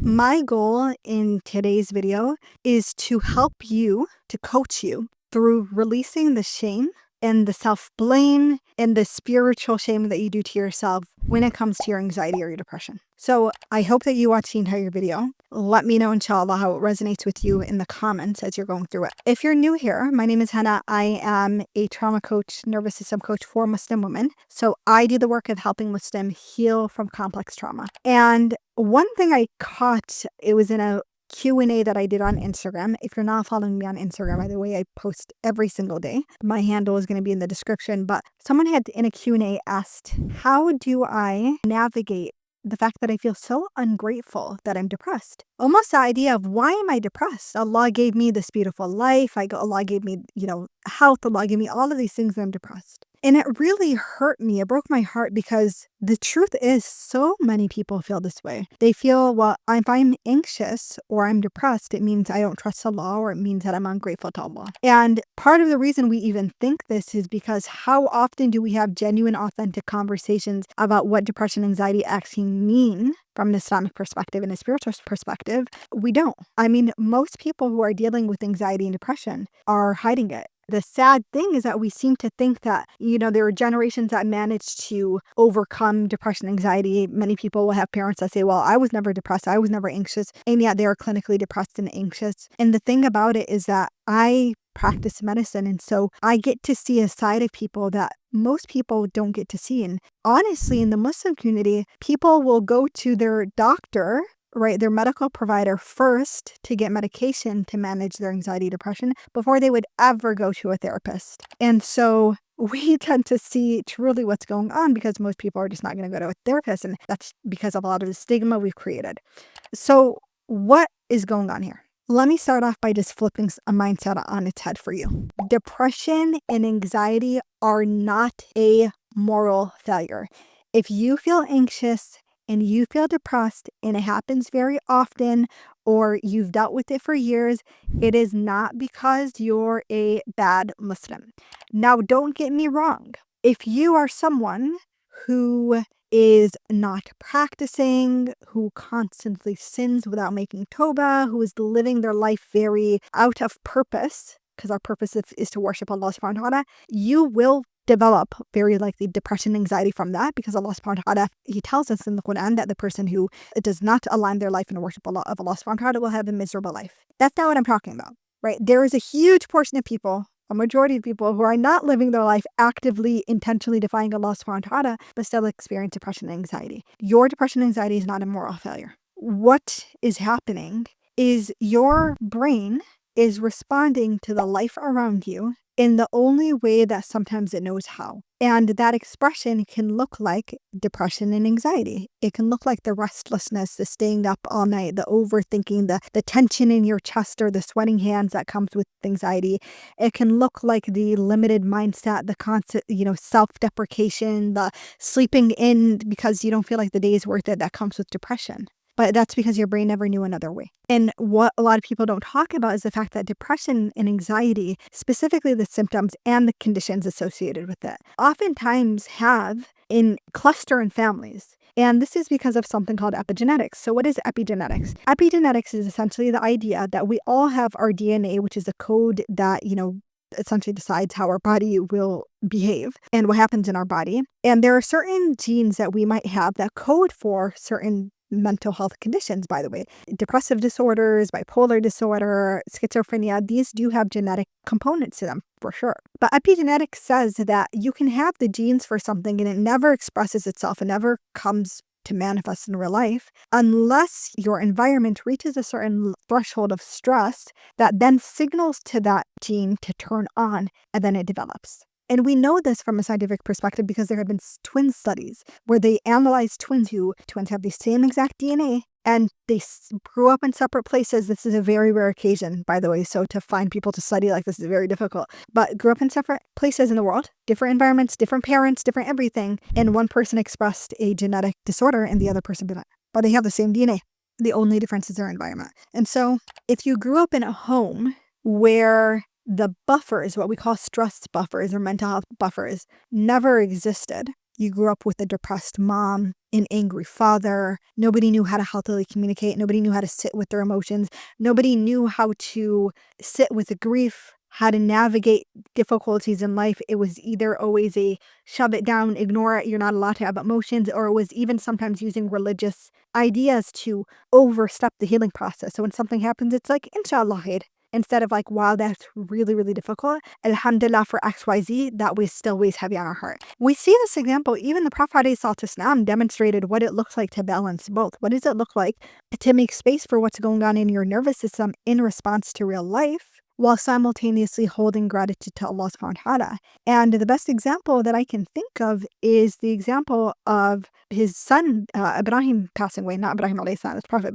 My goal in today's video is to help you, to coach you through releasing the shame and the self-blame and the spiritual shame that you do to yourself when it comes to your anxiety or your depression. So I hope that you watch the entire video. Let me know, inshallah, how it resonates with you in the comments as you're going through it. If you're new here, my name is Hannah. I am a trauma coach, nervous system coach for Muslim women. So I do the work of helping Muslims heal from complex trauma. And one thing I caught, it was in a Q&A that I did on Instagram. If you're not following me on Instagram, by the way, I post every single day. My handle is going to be in the description, but someone had in a Q&A asked, how do I navigate the fact that I feel so ungrateful that I'm depressed? Almost the idea of, why am I depressed? Allah gave me this beautiful life. Allah gave me, health. Allah gave me all of these things, and I'm depressed. And it really hurt me. It broke my heart, because the truth is, so many people feel this way. They feel, well, if I'm anxious or I'm depressed, it means I don't trust Allah, or it means that I'm ungrateful to Allah. And part of the reason we even think this is because how often do we have genuine, authentic conversations about what depression and anxiety actually mean from an Islamic perspective and a spiritual perspective? We don't. I mean, most people who are dealing with anxiety and depression are hiding it. The sad thing is that we seem to think that, there are generations that managed to overcome depression and anxiety. Many people will have parents that say, well, I was never depressed, I was never anxious, and yet they are clinically depressed and anxious. And the thing about it is that I practice medicine, and so I get to see a side of people that most people don't get to see. And honestly, in the Muslim community, people will go to their doctor, right, their medical provider first to get medication to manage their anxiety, depression, before they would ever go to a therapist. And so we tend to see truly what's going on, because most people are just not going to go to a therapist, and that's because of a lot of the stigma we've created. So what is going on here? Let me start off by just flipping a mindset on its head for you. Depression and anxiety are not a moral failure. If you feel anxious and you feel depressed, and it happens very often, or you've dealt with it for years, it is not because you're a bad Muslim. Now, don't get me wrong. If you are someone who is not practicing, who constantly sins without making tawbah, who is living their life very out of purpose, because our purpose is to worship Allah subhanahu wa ta'ala, you will develop very likely depression and anxiety from that, because Allah subhanahu wa ta'ala, He tells us in the Quran that the person who does not align their life in the worship of Allah subhanahu wa ta'ala will have a miserable life. That's not what I'm talking about, right? There is a huge portion of people, a majority of people, who are not living their life actively, intentionally defying Allah subhanahu wa ta'ala, but still experience depression and anxiety. Your depression and anxiety is not a moral failure. What is happening is your brain is responding to the life around you in the only way that sometimes it knows how. And that expression can look like depression and anxiety. It can look like the restlessness, the staying up all night, the overthinking, the tension in your chest, or the sweating hands that comes with anxiety. It can look like the limited mindset, the constant, self-deprecation, the sleeping in because you don't feel like the day is worth it, that comes with depression. But that's because your brain never knew another way. And what a lot of people don't talk about is the fact that depression and anxiety, specifically the symptoms and the conditions associated with it, oftentimes have in cluster in families. And this is because of something called epigenetics. So what is epigenetics? Epigenetics is essentially the idea that we all have our DNA, which is a code that, essentially decides how our body will behave and what happens in our body. And there are certain genes that we might have that code for certain mental health conditions, by the way. Depressive disorders, bipolar disorder, schizophrenia, these do have genetic components to them, for sure. But epigenetics says that you can have the genes for something and it never expresses itself, it never comes to manifest in real life, unless your environment reaches a certain threshold of stress that then signals to that gene to turn on, and then it develops. And we know this from a scientific perspective because there have been twin studies where they analyzed twins have the same exact DNA, and they grew up in separate places. This is a very rare occasion, by the way, so to find people to study like this is very difficult. But grew up in separate places in the world, different environments, different parents, different everything, and one person expressed a genetic disorder and the other person didn't. But they have the same DNA. The only difference is their environment. And so if you grew up in a home where the buffers, what we call stress buffers or mental health buffers, never existed, You grew up with a depressed mom, an angry father. Nobody knew how to healthily communicate. Nobody knew how to sit with their emotions. Nobody knew how to sit with the grief, how to navigate difficulties in life. It was either always a shove it down, ignore it, you're not allowed to have emotions, or it was even sometimes using religious ideas to overstep the healing process. So when something happens, it's like, inshallah khair. Instead of like, wow, that's really, really difficult. Alhamdulillah for XYZ, that was still weighs heavy on our heart. We see this example, even the Prophet ﷺ demonstrated what it looks like to balance both. What does it look like to make space for what's going on in your nervous system in response to real life, while simultaneously holding gratitude to Allah subhanahu wa ta'ala. And the best example that I can think of is the example of his son, Ibrahim passing away, not Ibrahim alayhi salam, it's Prophet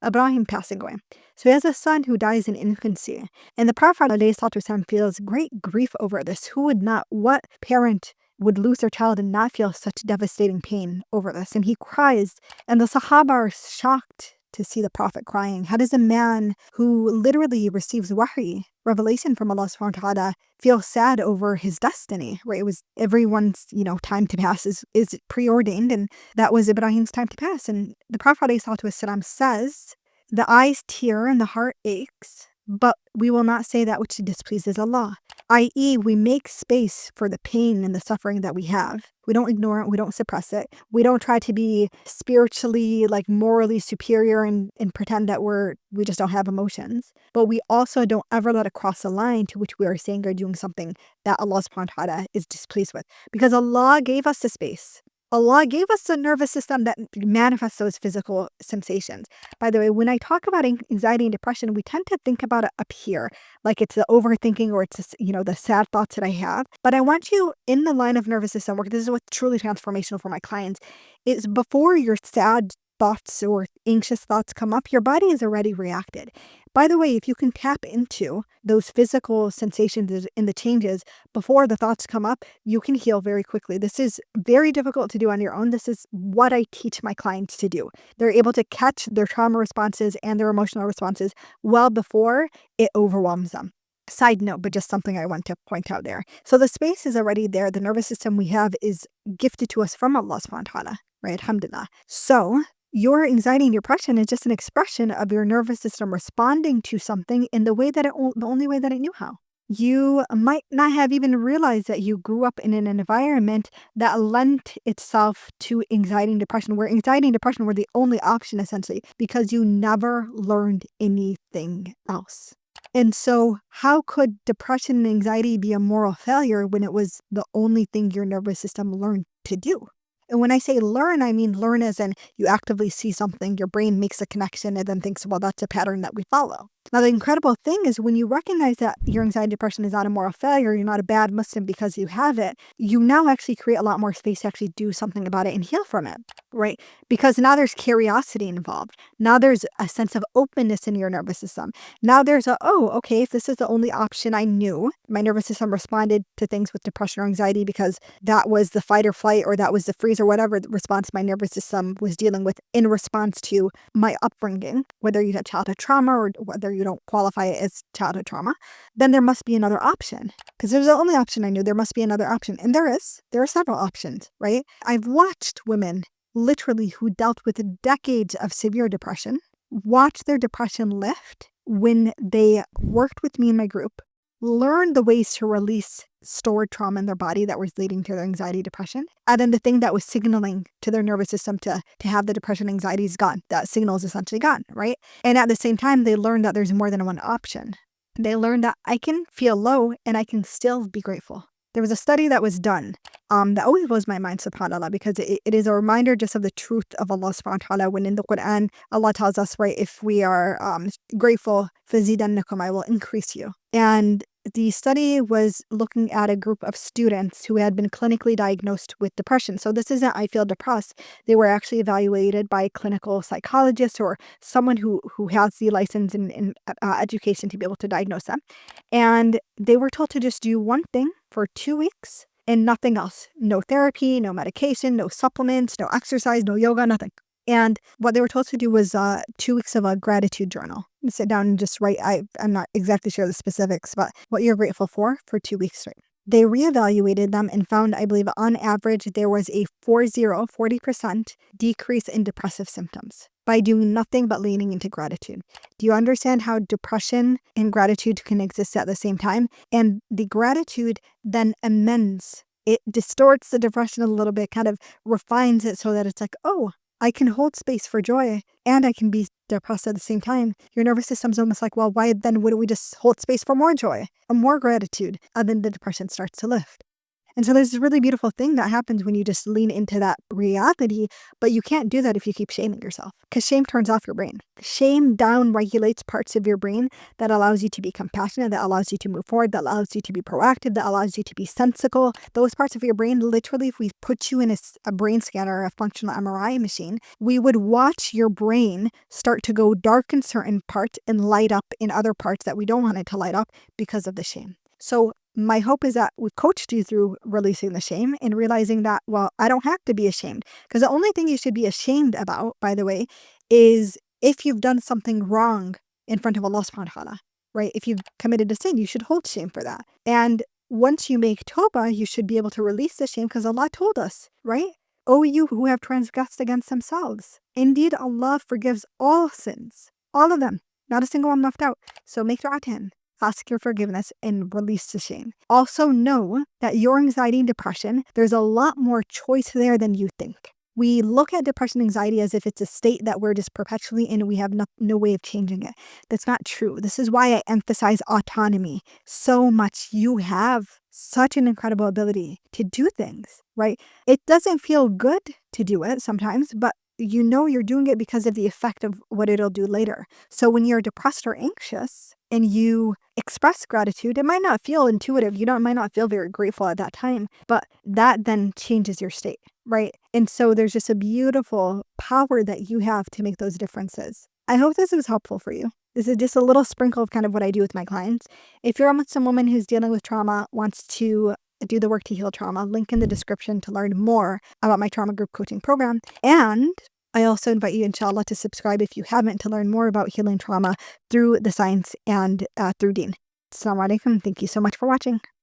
Ibrahim passing away. So he has a son who dies in infancy. And the Prophet ﷺ feels great grief over this. Who would not? What parent would lose their child and not feel such devastating pain over this? And he cries, and the Sahaba are shocked to see the Prophet crying. How does a man who literally receives wahi, revelation from Allah subhanahu wa ta'ala, feel sad over his destiny, right? It was everyone's, time to pass is preordained, and that was Ibrahim's time to pass. And the Prophet ﷺ says, the eyes tear and the heart aches, but we will not say that which displeases Allah, i.e., we make space for the pain and the suffering that we have. We don't ignore it. We don't suppress it. We don't try to be spiritually, morally superior and pretend that we just don't have emotions. But we also don't ever let it cross a line to which we are saying or doing something that Allah subhanahu wa ta'ala is displeased with. Because Allah gave us the space. Allah gave us a nervous system that manifests those physical sensations. By the way, when I talk about anxiety and depression, we tend to think about it up here, like it's the overthinking or it's, the sad thoughts that I have. But I want you in the line of nervous system work. This is what's truly transformational for my clients. Is before your sad thoughts or anxious thoughts come up, your body has already reacted. By the way, if you can tap into those physical sensations and the changes before the thoughts come up, you can heal very quickly. This is very difficult to do on your own. This is what I teach my clients to do. They're able to catch their trauma responses and their emotional responses well before it overwhelms them. Side note, but just something I want to point out there. So the space is already there. The nervous system we have is gifted to us from Allah subhanahu wa ta'ala, right? Alhamdulillah. So your anxiety and depression is just an expression of your nervous system responding to something in the way that the only way that it knew how. You might not have even realized that you grew up in an environment that lent itself to anxiety and depression, where anxiety and depression were the only option essentially, because you never learned anything else. And so how could depression and anxiety be a moral failure when it was the only thing your nervous system learned to do? And when I say learn, I mean learn as in you actively see something, your brain makes a connection and then thinks, well, that's a pattern that we follow. Now, the incredible thing is when you recognize that your anxiety and depression is not a moral failure, you're not a bad Muslim because you have it, you now actually create a lot more space to actually do something about it and heal from it, right? Because now there's curiosity involved. Now there's a sense of openness in your nervous system. Now there's okay, if this is the only option I knew, my nervous system responded to things with depression or anxiety because that was the fight or flight or that was the freeze or whatever response my nervous system was dealing with in response to my upbringing, whether you had childhood trauma or whether you don't qualify it as childhood trauma, then there must be another option. Because there's the only option I knew, there must be another option. And there is. There are several options, right? I've watched women literally who dealt with decades of severe depression, watch their depression lift when they worked with me in my group, learned the ways to release stored trauma in their body that was leading to their anxiety, depression. And then the thing that was signaling to their nervous system to have the depression, anxiety is gone. That signal is essentially gone, right? And at the same time, they learned that there's more than one option. They learned that I can feel low and I can still be grateful. There was a study that was done that always blows my mind, subhanAllah, because it is a reminder just of the truth of Allah subhanahu wa ta'ala when in the Quran, Allah tells us, right, if we are grateful, فَزِيدَنَّكُمْ, I will increase you. And the study was looking at a group of students who had been clinically diagnosed with depression. So this isn't I feel depressed. They were actually evaluated by clinical psychologists or someone who has the license in education to be able to diagnose them. And they were told to just do one thing for 2 weeks and nothing else. No therapy, no medication, no supplements, no exercise, no yoga, nothing. And what they were told to do was 2 weeks of a gratitude journal. Sit down and just write. I'm not exactly sure the specifics, but what you're grateful for 2 weeks straight. They reevaluated them and found, I believe, on average, there was a 40% decrease in depressive symptoms by doing nothing but leaning into gratitude. Do you understand how depression and gratitude can exist at the same time? And the gratitude then amends. It distorts the depression a little bit, kind of refines it so that it's like, oh, I can hold space for joy and I can be depressed at the same time. Your nervous system's almost like, well, why then wouldn't we just hold space for more joy and more gratitude? And then the depression starts to lift. And so there's this really beautiful thing that happens when you just lean into that reality, but you can't do that if you keep shaming yourself because shame turns off your brain. Shame down regulates parts of your brain that allows you to be compassionate, that allows you to move forward, that allows you to be proactive, that allows you to be sensical. Those parts of your brain, literally, if we put you in a brain scanner, a functional MRI machine, we would watch your brain start to go dark in certain parts and light up in other parts that we don't want it to light up because of the shame. So my hope is that we've coached you through releasing the shame and realizing that, well, I don't have to be ashamed. Because the only thing you should be ashamed about, by the way, is if you've done something wrong in front of Allah subhanahu wa ta'ala, right? If you've committed a sin, you should hold shame for that. And once you make tawbah, you should be able to release the shame because Allah told us, right? O you who have transgressed against themselves. Indeed, Allah forgives all sins, all of them, not a single one left out. So make dua to Him. Ask your forgiveness and release the shame. Also know that your anxiety and depression, there's a lot more choice there than you think. We look at depression and anxiety as if it's a state that we're just perpetually in and we have no way of changing it. That's not true. This is why I emphasize autonomy so much. You have such an incredible ability to do things, right? It doesn't feel good to do it sometimes, but you know you're doing it because of the effect of what it'll do later. So when you're depressed or anxious and you express gratitude, it might not feel intuitive. You might not feel very grateful at that time, but that then changes your state, right? And so there's just a beautiful power that you have to make those differences. I hope this was helpful for you. This is just a little sprinkle of kind of what I do with my clients. If you're a Muslim woman who's dealing with trauma, wants to do the work to heal trauma, link in the description to learn more about my trauma group coaching program. And I also invite you, inshallah, to subscribe if you haven't to learn more about healing trauma through the science and through Deen. Assalamu alaikum. Thank you so much for watching.